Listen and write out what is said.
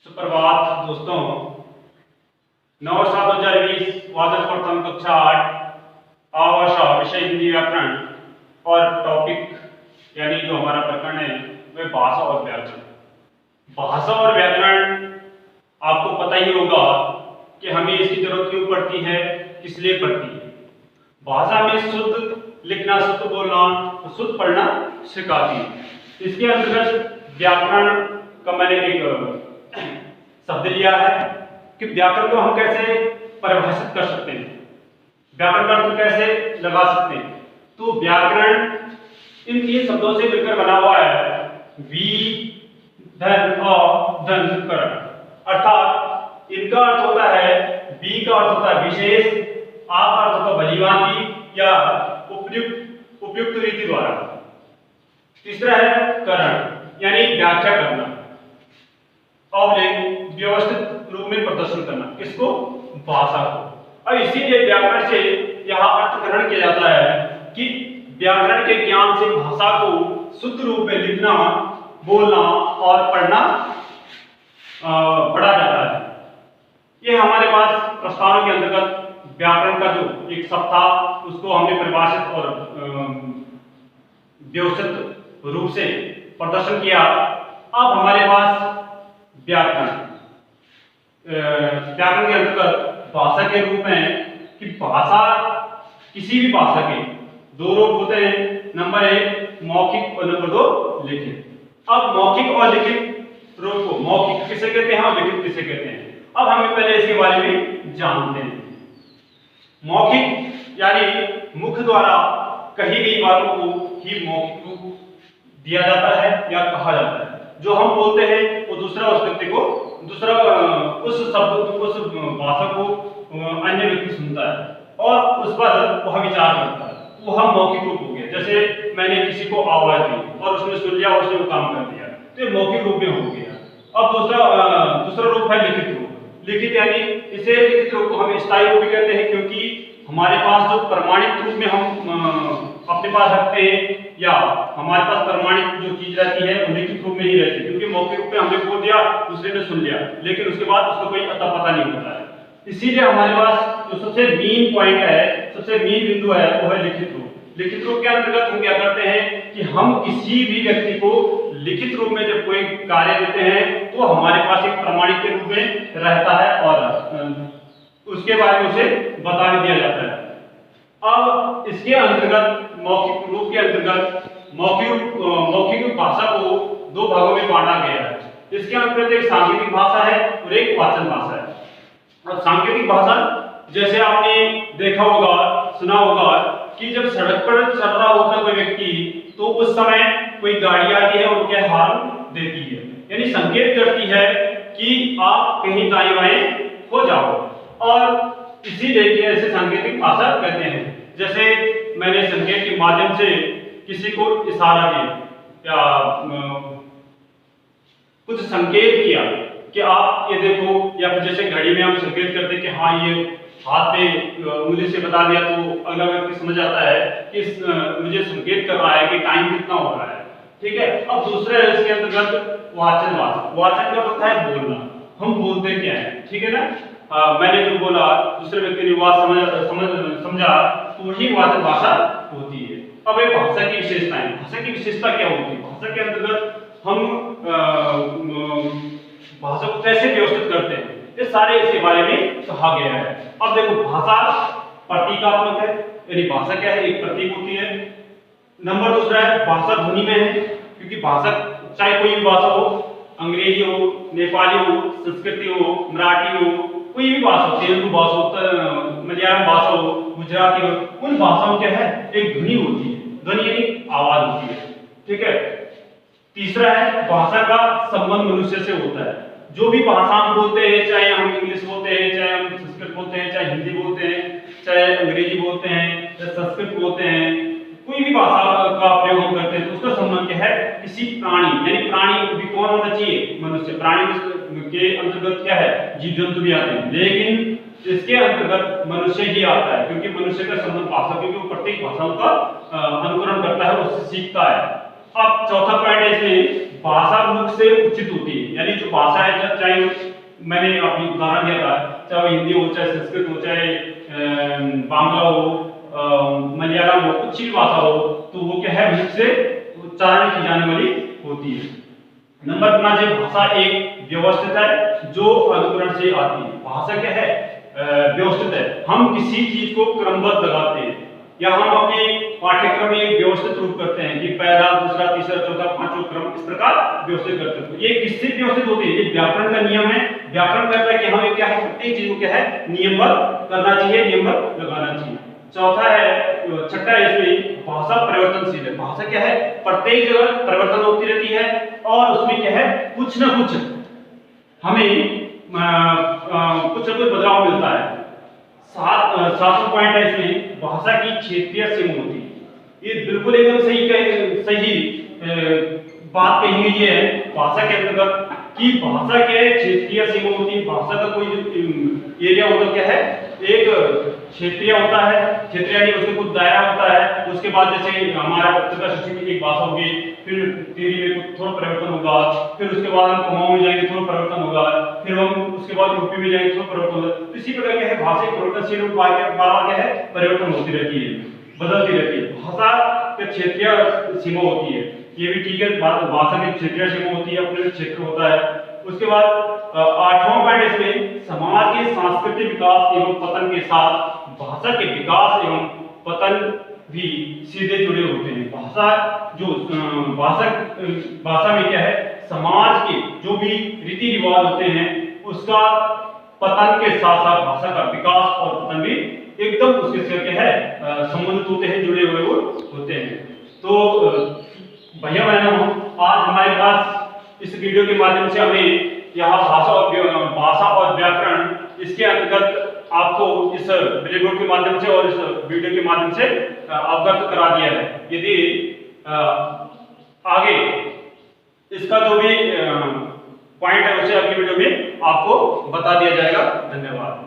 सुप्रभात दोस्तों। 9/7/2020 वाचक प्रथम कक्षा 8 आभाषा विषय हिंदी व्याकरण और टॉपिक यानी जो हमारा प्रकरण है वह भाषा और व्याकरण। भाषा और व्याकरण आपको पता ही होगा कि हमें इसकी जरूरत क्यों पड़ती है, किस लिए पड़ती है। भाषा में शुद्ध लिखना, शुद्ध बोलना, शुद्ध पढ़ना सिखाती है। इसके अंतर्गत व्याकरण का मैंने एक शब्द लिया है कि व्याकरण को हम कैसे परिभाषित कर सकते हैं, व्याकरण का अर्थ कैसे लगा सकते हैं। तो व्याकरण इन तीन शब्दों से मिलकर बना हुआ है, वी धन अ धन करण। अर्थात इनका अर्थ होता है, वी का अर्थ होता है विशेष, आ का अर्थ होता है भलीभांति या उपयुक्त रीति द्वारा। तीसरा है करण यानी व्याख्या करना और व्यवस्थित रूप में प्रदर्शन करना, किसको? भाषा को। और इसीलिए व्याकरण से यहाँ अर्थ ग्रहण किया जाता है कि व्याकरण के ज्ञान से भाषा को शुद्ध रूप में लिखना, बोलना और पढ़ना पढ़ा जाता है। ये हमारे पास प्रस्तावना के अंतर्गत व्याकरण का जो एक शब्द था उसको हमने परिभाषित और व्यवस्थित रूप से प्रदर्शन किया। अब हमारे पास व्याकरण के अंतर्गत भाषा के रूप में कि भाषा किसी भी भाषा के दो रूप होते हैं, नंबर 1 मौखिक और नंबर 2 लिखित। अब मौखिक और लिखित रूप को मौखिक किसे कहते हैं और लिखित किसे कहते हैं, अब हमें पहले इसके बारे में जानते हैं। मौखिक यानी मुख द्वारा कही गई बातों को ही मौखिक रूप दिया जाता है या कहा जाता है। जो हम बोलते हैं वो दूसरा उस व्यक्ति को, दूसरा उस शब्द, उस भाषा को अन्य व्यक्ति सुनता है और उस पर वह विचार करता है, वह मौखिक रूप हो गया। जैसे मैंने किसी को आवाज दी और उसने सुन लिया, उसने वो काम कर दिया, तो ये मौखिक रूप में हो गया। अब दूसरा रूप है लिखित रूप। लिखित यानी इसे लिखित रूप को हम स्थायी रूप भी कहते हैं, क्योंकि हमारे पास जो प्रमाणित रूप में हम अपने पास रखते हैं या हमारे पास प्रमाणित जो चीज रहती है वो लिखित रूप में ही रहती है, क्योंकि मौखिक रूप में हमने बोल दिया, दूसरे ने सुन लिया, लेकिन उसके बाद उसको कोई अता पता नहीं होता है। इसीलिए हमारे पास जो सबसे मेन पॉइंट है, सबसे मेन बिंदु है वो है लिखित रूप। लिखित रूप के अंतर्गत हम क्या करते हैं कि हम किसी भी व्यक्ति को लिखित रूप में जब कोई कार्य देते हैं तो हमारे पास एक प्रमाणित के रूप में रहता है और उसके बारे में उसे बता भी दिया जाता है। अब इसके अंतर्गत मौखिक रूप के अंतर्गत मौखिक भाषा को दो भागों में बांटा गया है। इसके अंतर्गत एक सांकेतिक भाषा है और एक वाचन भाषा है। और सांकेतिक भाषा जैसे आपने देखा होगा, सुना होगा कि जब सड़क पर चल रहा होता कोई व्यक्ति तो उस समय कोई गाड़ी आती है और उनके हॉर्न देती है, यानी संकेत करती है कि आप कहीं दाएं बाएं हो जाओ, और इसीलिए ऐसे सांकेतिक भाषा कहते हैं। जैसे मैंने संकेत के माध्यम से किसी को इशारा दिया या कुछ संकेत किया कि आप ये देखो, या फिर जैसे घड़ी में हम संकेत करते हैं कि हाँ ये हाथ पे उंगली से बता दिया तो अगला व्यक्ति समझ जाता है कि मुझे संकेत कर रहा है कि टाइम कितना हो रहा है। ठीक है। अब दूसरा है इसके अंतर्गत वाचन भाषा। वाचन का होता है बोलना, हम बोलते क्या है। ठीक है ना। मैंने जो बोला दूसरे व्यक्ति ने बात समझा तो वही वाचन भाषा होती है। अब एक भाषा की विशेषताएं, भाषा की विशेषता क्या होती है? भाषा के अंतर्गत हम भाषा को कैसे व्यवस्थित करते हैं, ये सारे इसके बारे में कहा गया है। अब देखो, भाषा प्रतीकात्मक है, यानी भाषा क्या है, एक प्रतीक होती है। नंबर दूसरा है भाषा ध्वनि में है, क्योंकि भाषा चाहे कोई भी भाषा हो, अंग्रेजी हो, नेपाली हो, संस्कृत हो, मराठी हो, कोई भी भाषा हो, तेलुगु भाषा हो, मलयालम भाषा हो, गुजराती हो, उन भाषाओं क्या है, एक ध्वनि होती है। ध्वनि यानी आवाज होती है। ठीक है। तीसरा है भाषा का संबंध मनुष्य से होता है। जो भी भाषा हम बोलते हैं, चाहे हम इंग्लिश बोलते हैं, चाहे हम संस्कृत बोलते हैं, चाहे हिंदी बोलते हैं, चाहे अंग्रेजी बोलते हैं, चाहे संस्कृत बोलते हैं, कोई भी भाषा का प्रयोग हम करते हैं तो उसका संबंध क्या है, किसी प्राणी, यानी प्राणी भी कौन होना चाहिए, मनुष्य। प्राणी के अंतर्गत क्या है, जीव जंतु भी आते हैं, लेकिन इसके अंतर्गत मनुष्य ही आता है, क्योंकि मनुष्य का संबंध भाषा, क्योंकि वो प्रत्येक भाषाओं का अनुकरण करता है, उससे सीखता है। अब चौथा पॉइंट है इसमें भाषा मुख से उचित होती है, यानी जो भाषा है, चाहे मैंने आपको उदाहरण दिया था, चाहे वो हिंदी हो, चाहे संस्कृत हो, चाहे बांग्ला हो, मलयालम हो, कुछ भी भाषा हो, तो वो क्या है, मुख से उच्चारण की जाने वाली होती है। नंबर 5 है भाषा एक व्यवस्थित है जो अनुकरण से आती है। भाषा क्या है, व्यवस्थित है। हम किसी चीज को क्रमबद्ध लगाते हैं या हम अपने पाठ्यक्रम में एक व्यवस्थित रूप करते हैं कि पहला, दूसरा, तीसरा, चौथा, पांचवा क्रम इस प्रकार व्यवस्थित करते हैं। ये किससे व्यवस्थित होती है? ये व्याकरण का नियम है। व्याकरण कहता है कि हमें क्या है, प्रत्येक चीज को क्या है, नियमबद्ध करना चाहिए, नियमबद्ध लगाना चाहिए। चौथा है, छठा है इसमें, भाषा परिवर्तनशील है। भाषा क्या है, प्रत्येक जगह परिवर्तन होती रहती है और उसमें क्या है, कुछ ना कुछ हमें कुछ ना कुछ बदलाव मिलता है। सातवां पॉइंट है इसमें, भाषा की क्षेत्रीय सीमा होती है। ये बिल्कुल एकदम सही बात कही गई है भाषा के अंतर्गत कि भाषा क्या है, क्षेत्रीय सीमा होती है। भाषा का कोई जो एरिया होता क्या है, एक क्षेत्रीय होता है, क्षेत्रीय यानी उसमें कुछ दायरा होता है। उसके बाद जैसे हमारा पत्रकार शिक्षण में एक भाषा होगी, फिर टिहरी में थोड़ा परिवर्तन होगा, फिर उसके बाद हम कुमाऊं में जाएंगे, थोड़ा परिवर्तन होगा, फिर हम उसके बाद यूपी में जाएंगे, थोड़ा परिवर्तन होगा। तो इसी प्रकार क्या है, भाषा परिवर्तनशील रूप बार-बार क्या है, परिवर्तन होती रहती है, बदलती रहती है। भाषा के क्षेत्रीय सीमा होती है, ये भी ठीक है, भाषा की क्षेत्रीय सीमा होती है, अपने क्षेत्र होता है। उसके बाद 8वां पॉइंट इसमें, समाज के सांस्कृतिक विकास एवं पतन के साथ भाषा के विकास एवं पतन भी सीधे जुड़े होते हैं। भाषा जो भाषा में क्या है, समाज के जो भी रीति रिवाज होते हैं उसका पतन के साथ साथ भाषा का विकास और पतन भी एकदम उसके से क्या है, संबंधित होते हैं, जुड़े हुए होते हैं। तो भैया बहनों, आज हमारे पास इस वीडियो के माध्यम से हमें यहाँ भाषा और व्याकरण, इसके अंतर्गत आपको इस ब्लैक बोर्ड के माध्यम से और इस वीडियो के माध्यम से अवगत करा दिया है। यदि आगे इसका जो भी पॉइंट है उसे अगली वीडियो में आपको बता दिया जाएगा। धन्यवाद।